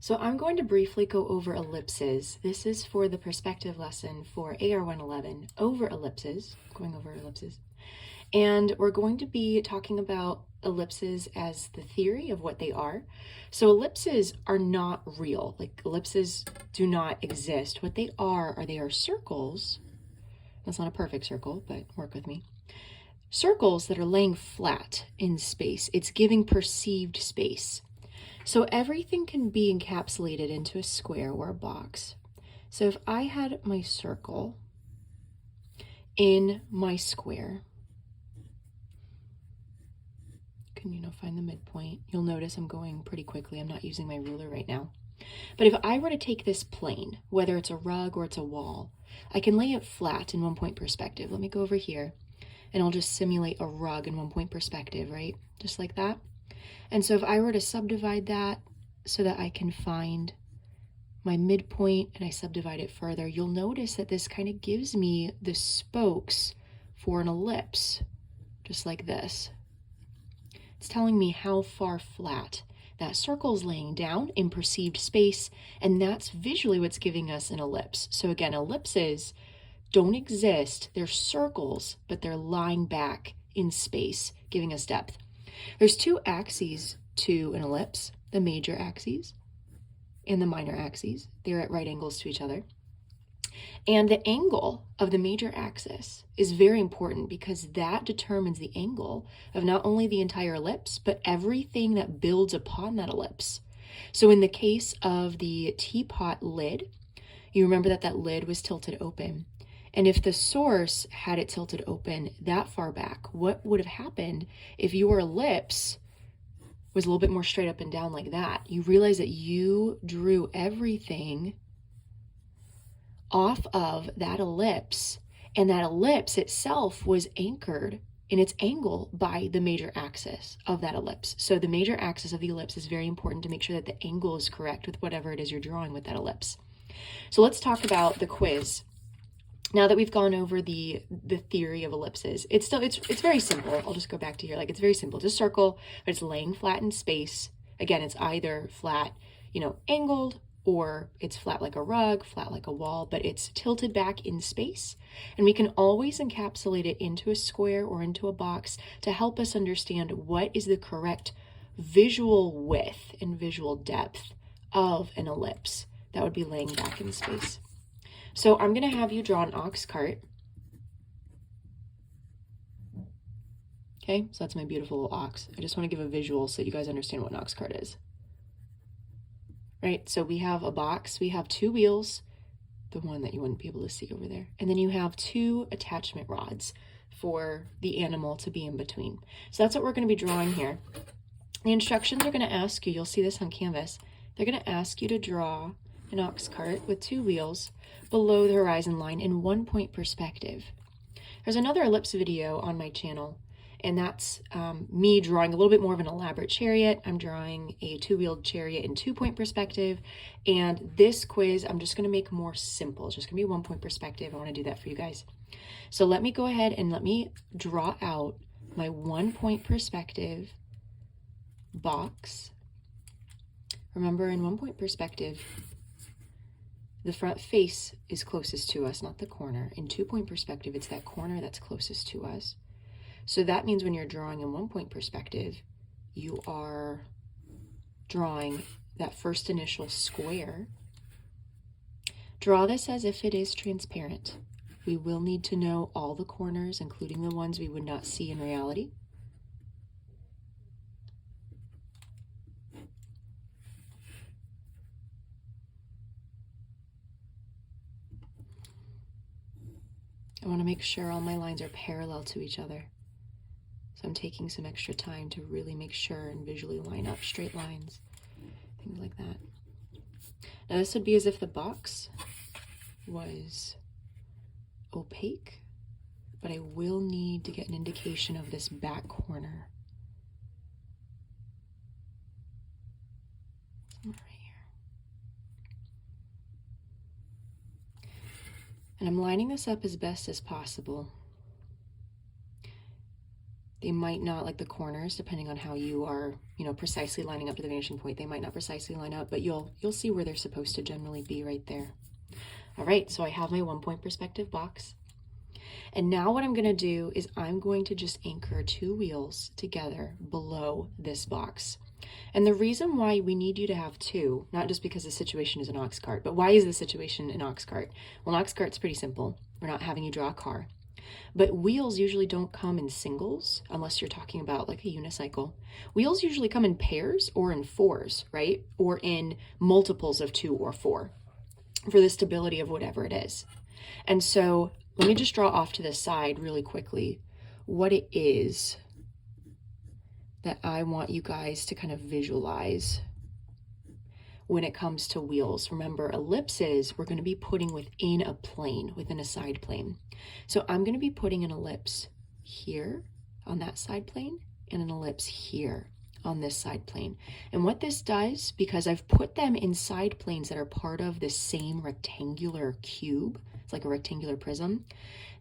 So I'm going to briefly go over ellipses. This is for the perspective lesson for AR 111 over ellipses, going over ellipses. And we're going to be talking about ellipses as the theory of what they are. So ellipses are not real. Like ellipses do not exist. What they are circles. That's not a perfect circle, but work with me. Circles that are laying flat in space. It's giving perceived space. So everything can be encapsulated into a square or a box. So if I had my circle in my square, can find the midpoint. You'll notice I'm going pretty quickly. I'm not using my ruler right now. But if I were to take this plane, whether it's a rug or it's a wall, I can lay it flat in 1 point perspective. Let me go over here and I'll just simulate a rug in 1 point perspective, right? Just like that. And so if I were to subdivide that so that I can find my midpoint and I subdivide it further, you'll notice that this kind of gives me the spokes for an ellipse, just like this. It's telling me how far flat that circle is laying down in perceived space, and that's visually what's giving us an ellipse. So again, ellipses don't exist. They're circles, but they're lying back in space, giving us depth. There's two axes to an ellipse, the major axes and the minor axes. They're at right angles to each other. And the angle of the major axis is very important because that determines the angle of not only the entire ellipse, but everything that builds upon that ellipse. So in the case of the teapot lid, you remember that that lid was tilted open. And if the source had it tilted open that far back, what would have happened if your ellipse was a little bit more straight up and down like that? You realize that you drew everything off of that ellipse, and that ellipse itself was anchored in its angle by the major axis of that ellipse. So the major axis of the ellipse is very important to make sure that the angle is correct with whatever it is you're drawing with that ellipse. So let's talk about the quiz. Now that we've gone over the theory of ellipses, it's very simple. I'll just go back to here. Like, it's very simple. It's a circle, but it's laying flat in space. Again, it's either flat, angled, or it's flat like a rug, flat like a wall, but it's tilted back in space. And we can always encapsulate it into a square or into a box to help us understand what is the correct visual width and visual depth of an ellipse that would be laying back in space. So I'm going to have you draw an ox cart. Okay, so that's my beautiful little ox. I just want to give a visual so you guys understand what an ox cart is. Right, so we have a box, we have two wheels, the one that you wouldn't be able to see over there, and then you have two attachment rods for the animal to be in between. So that's what we're going to be drawing here. The instructions are going to ask you, you'll see this on canvas, they're going to ask you to draw an ox cart with two wheels below the horizon line in 1 point perspective. There's another ellipse video on my channel, and that's me drawing a little bit more of an elaborate chariot. I'm drawing a two-wheeled chariot in 2 point perspective, and this quiz I'm just going to make more simple. It's just going to be 1 point perspective. I want to do that for you guys. So let me go ahead and let me draw out my 1 point perspective box. Remember, in 1 point perspective, the front face is closest to us, not the corner. In 2 point perspective, it's that corner that's closest to us. So that means when you're drawing in 1 point perspective, you are drawing that first initial square. Draw this as if it is transparent. We will need to know all the corners, including the ones we would not see in reality. I want to make sure all my lines are parallel to each other. So I'm taking some extra time to really make sure and visually line up straight lines, things like that. Now this would be as if the box was opaque, but I will need to get an indication of this back corner. Somewhere right here. And I'm lining this up as best as possible. They might not, like the corners, depending on how you are, you know, precisely lining up to the vanishing point, they might not precisely line up, but you'll see where they're supposed to generally be right there. All right, so I have my 1-point perspective box. And now what I'm gonna do is I'm going to just anchor 2 wheels together below this box. And the reason why we need you to have 2, not just because the situation is an ox cart, but why is the situation an ox cart? Well, an ox cart's pretty simple. We're not having you draw a car. But wheels usually don't come in singles unless you're talking about like a unicycle. Wheels usually come in pairs or in 4s, right? Or in multiples of 2 or 4 for the stability of whatever it is. And so let me just draw off to the side really quickly what it is that I want you guys to kind of visualize when it comes to wheels. Remember, ellipses, we're going to be putting within a plane, within a side plane. So I'm going to be putting an ellipse here on that side plane and an ellipse here on this side plane. And what this does, because I've put them in side planes that are part of the same rectangular cube, it's like a rectangular prism,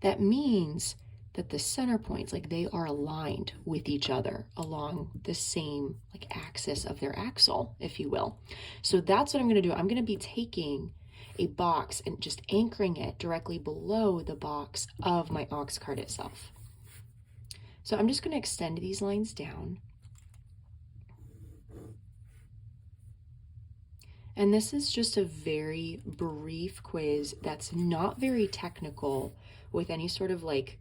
that means that the center points, like they are aligned with each other along the same like axis of their axle, if you will. So that's what I'm going to do. I'm going to be taking a box and just anchoring it directly below the box of my ox cart itself. So I'm just going to extend these lines down. And this is just a very brief quiz that's not very technical with any sort of like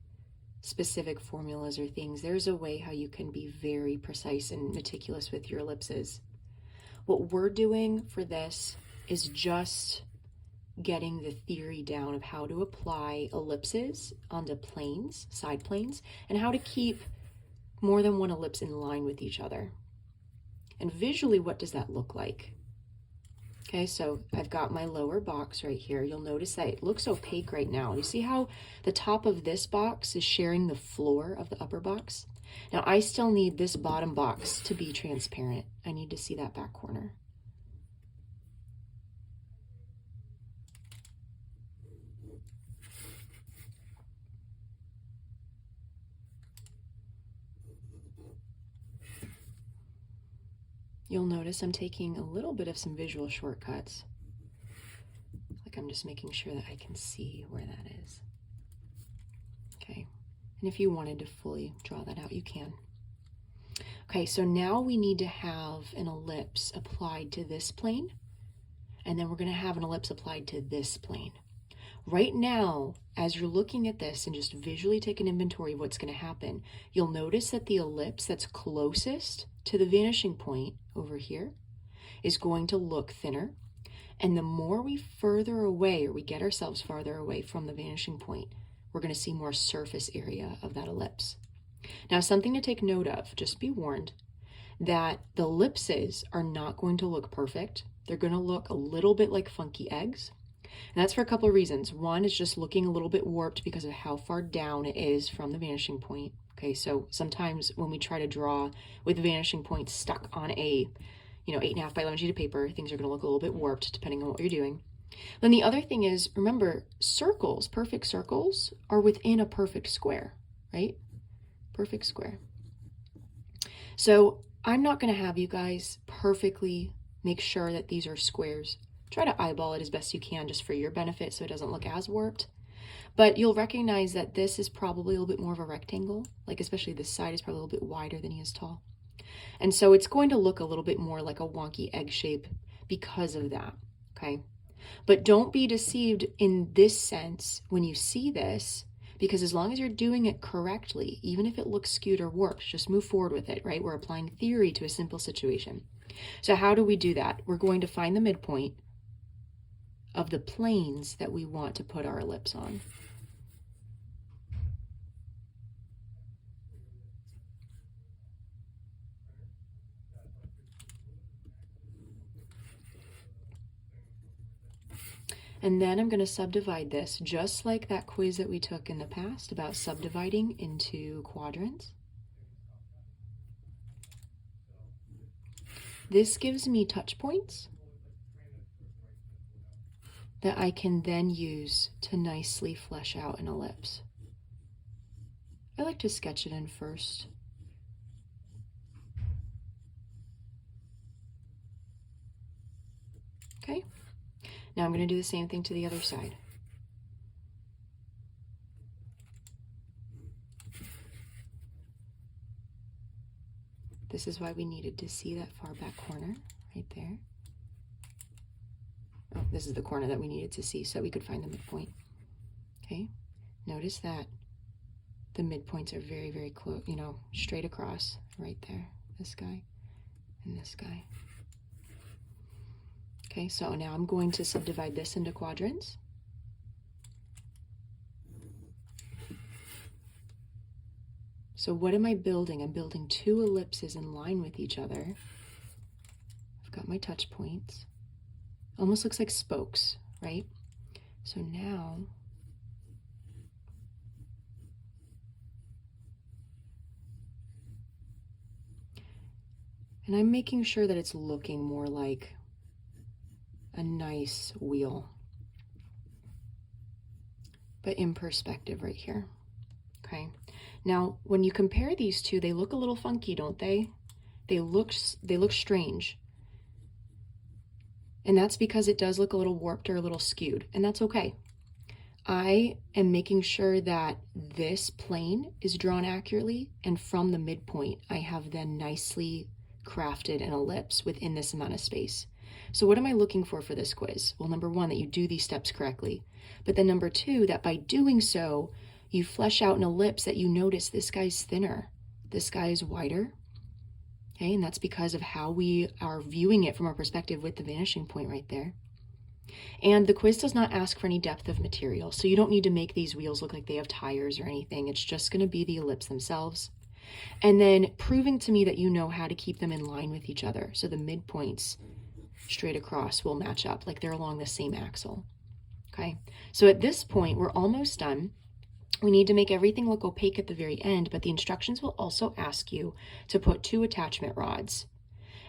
specific formulas or things. There's a way how you can be very precise and meticulous with your ellipses. What we're doing for this is just getting the theory down of how to apply ellipses onto planes, side planes, and how to keep more than one ellipse in line with each other. And visually, what does that look like? Okay, so I've got my lower box right here. You'll notice that it looks opaque right now. You see how the top of this box is sharing the floor of the upper box? Now I still need this bottom box to be transparent. I need to see that back corner. You'll notice I'm taking a little bit of some visual shortcuts. Like I'm just making sure that I can see where that is. Okay, and if you wanted to fully draw that out, you can. Okay, so now we need to have an ellipse applied to this plane, and then we're going to have an ellipse applied to this plane. Right now, as you're looking at this and just visually take an inventory of what's going to happen, you'll notice that the ellipse that's closest to the vanishing point over here is going to look thinner. And the more we further away, or we get ourselves farther away from the vanishing point, we're going to see more surface area of that ellipse. Now, something to take note of, just be warned, that the ellipses are not going to look perfect. They're going to look a little bit like funky eggs. And that's for a couple of reasons. One is just looking a little bit warped because of how far down it is from the vanishing point. Okay, so sometimes when we try to draw with the vanishing point stuck on a 8.5 by 11 sheet of paper, things are going to look a little bit warped depending on what you're doing. Then the other thing is, remember, circles, perfect circles, are within a perfect square, right? Perfect square. So I'm not going to have you guys perfectly make sure that these are squares. Try to eyeball it as best you can just for your benefit so it doesn't look as warped. But you'll recognize that this is probably a little bit more of a rectangle, like especially this side is probably a little bit wider than he is tall. And so it's going to look a little bit more like a wonky egg shape because of that, okay? But don't be deceived in this sense when you see this, because as long as you're doing it correctly, even if it looks skewed or warped, just move forward with it, right? We're applying theory to a simple situation. So how do we do that? We're going to find the midpoint of the planes that we want to put our ellipse on. And then I'm going to subdivide this just like that quiz that we took in the past about subdividing into quadrants. This gives me touch points that I can then use to nicely flesh out an ellipse. I like to sketch it in first Okay, now I'm going to do the same thing to the other side. This is why we needed to see that far back corner right there. Oh, this is the corner that we needed to see so we could find the midpoint. Okay, notice that the midpoints are very, very close, you know, straight across right there. This guy and this guy. Okay, so now I'm going to subdivide this into quadrants. So what am I building? I'm building two ellipses in line with each other. I've got my touch points. Almost looks like spokes, right? So now and I'm making sure that it's looking more like a nice wheel, but in perspective right here. Okay, now when you compare these two, they look a little funky, don't they? They look strange, and that's because it does look a little warped or a little skewed, and that's okay. I am making sure that this plane is drawn accurately, and from the midpoint I have then nicely crafted an ellipse within this amount of space. So what am I looking for this quiz? Well, number one, that you do these steps correctly, but then number two, that by doing so, you flesh out an ellipse that you notice this guy's thinner, this guy is wider, okay, and that's because of how we are viewing it from our perspective with the vanishing point right there. And the quiz does not ask for any depth of material, so you don't need to make these wheels look like they have tires or anything. It's just going to be the ellipse themselves. And then proving to me that you know how to keep them in line with each other. So the midpoints straight across will match up, like they're along the same axle. Okay, so at this point, we're almost done. We need to make everything look opaque at the very end, but the instructions will also ask you to put two attachment rods.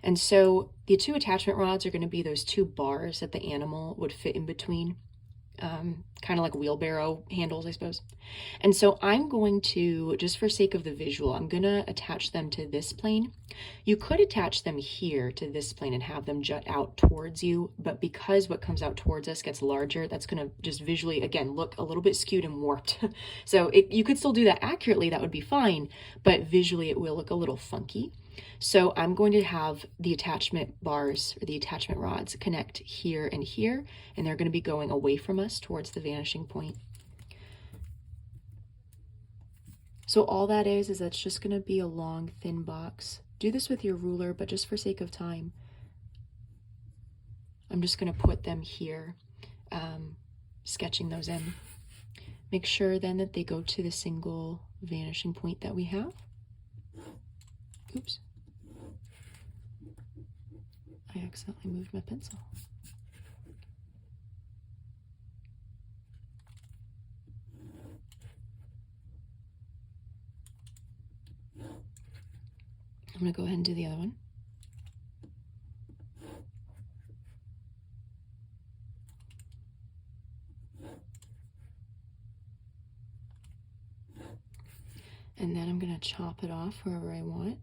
And so the two attachment rods are going to be those two bars that the animal would fit in between, kind of like wheelbarrow handles, I suppose. And so I'm going to, just for sake of the visual, I'm going to attach them to this plane. You could attach them here to this plane and have them jut out towards you, but because what comes out towards us gets larger, that's going to just visually, again, look a little bit skewed and warped. So you could still do that accurately, that would be fine, but visually it will look a little funky. So I'm going to have the attachment bars or the attachment rods connect here, and they're going to be going away from us towards the vanishing point. So all that is that's just going to be a long, thin box. Do this with your ruler, but just for sake of time, I'm just going to put them here, sketching those in. Make sure then that they go to the single vanishing point that we have. Oops. I accidentally moved my pencil. I'm going to go ahead and do the other one. And then I'm going to chop it off wherever I want,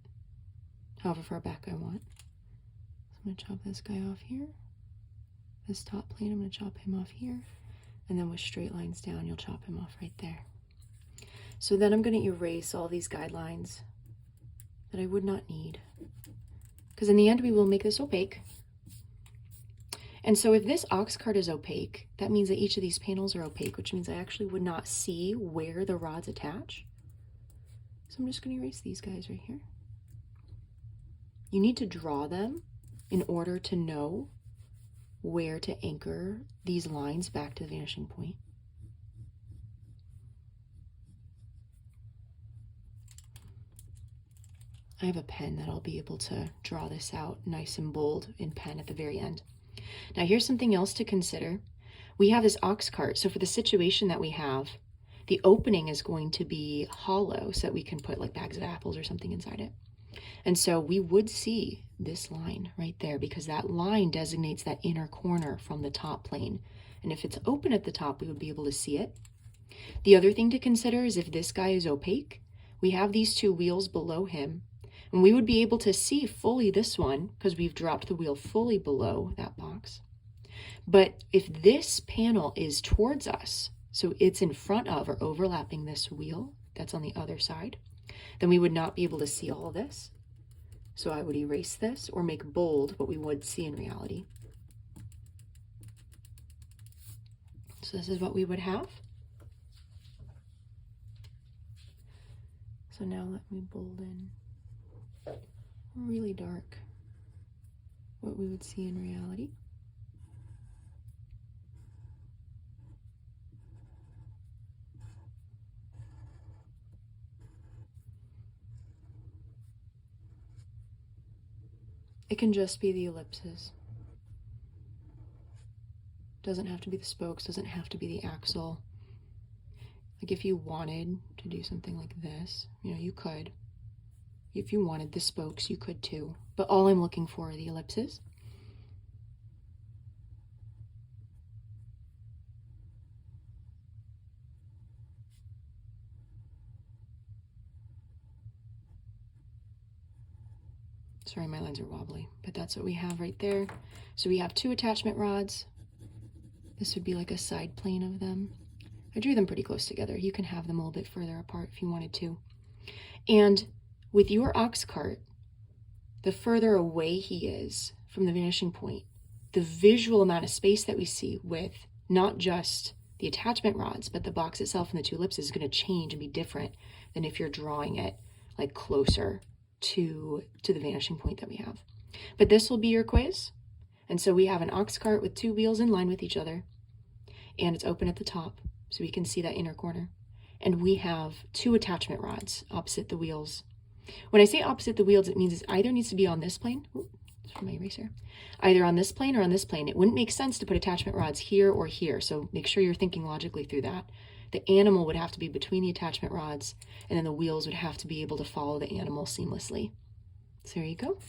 however far back I want. So I'm going to chop this guy off here. This top plane, I'm going to chop him off here. And then with straight lines down, you'll chop him off right there. So then I'm going to erase all these guidelines that I would not need, because in the end we will make this opaque. And so if this ox cart is opaque, that means that each of these panels are opaque, which means I actually would not see where the rods attach. So I'm just going to erase these guys right here. You need to draw them in order to know where to anchor these lines back to the vanishing point. I have a pen that I'll be able to draw this out nice and bold in pen at the very end. Now here's something else to consider. We have this ox cart, so for the situation that we have, the opening is going to be hollow so that we can put like bags of apples or something inside it. And so we would see this line right there because that line designates that inner corner from the top plane. And if it's open at the top, we would be able to see it. The other thing to consider is if this guy is opaque, we have these two wheels below him, and we would be able to see fully this one because we've dropped the wheel fully below that box. But if this panel is towards us, so it's in front of or overlapping this wheel that's on the other side, then we would not be able to see all of this. So I would erase this or make bold what we would see in reality. So this is what we would have. So now let me bold in really dark what we would see in reality. It can just be the ellipses. Doesn't have to be the spokes, doesn't have to be the axle. Like if you wanted to do something like this, you know, you could. If you wanted the spokes, you could too. But all I'm looking for are the ellipses. Sorry, my lines are wobbly, but that's what we have right there. So we have 2 attachment rods. This would be like a side plane of them. I drew them pretty close together. You can have them a little bit further apart if you wanted to. And with your ox cart, the further away he is from the vanishing point, the visual amount of space that we see with not just the attachment rods, but the box itself and the 2 ellipses is going to change and be different than if you're drawing it like closer to the vanishing point that we have. But this will be your quiz. And so we have an ox cart with 2 wheels in line with each other, and it's open at the top so we can see that inner corner. And we have 2 attachment rods opposite the wheels. When I say opposite the wheels, it means it either needs to be on this plane. Ooh, it's from my eraser. Either on this plane or on this plane. It wouldn't make sense to put attachment rods here or here, so make sure you're thinking logically through that. The animal would have to be between the attachment rods, and then the wheels would have to be able to follow the animal seamlessly. So there you go.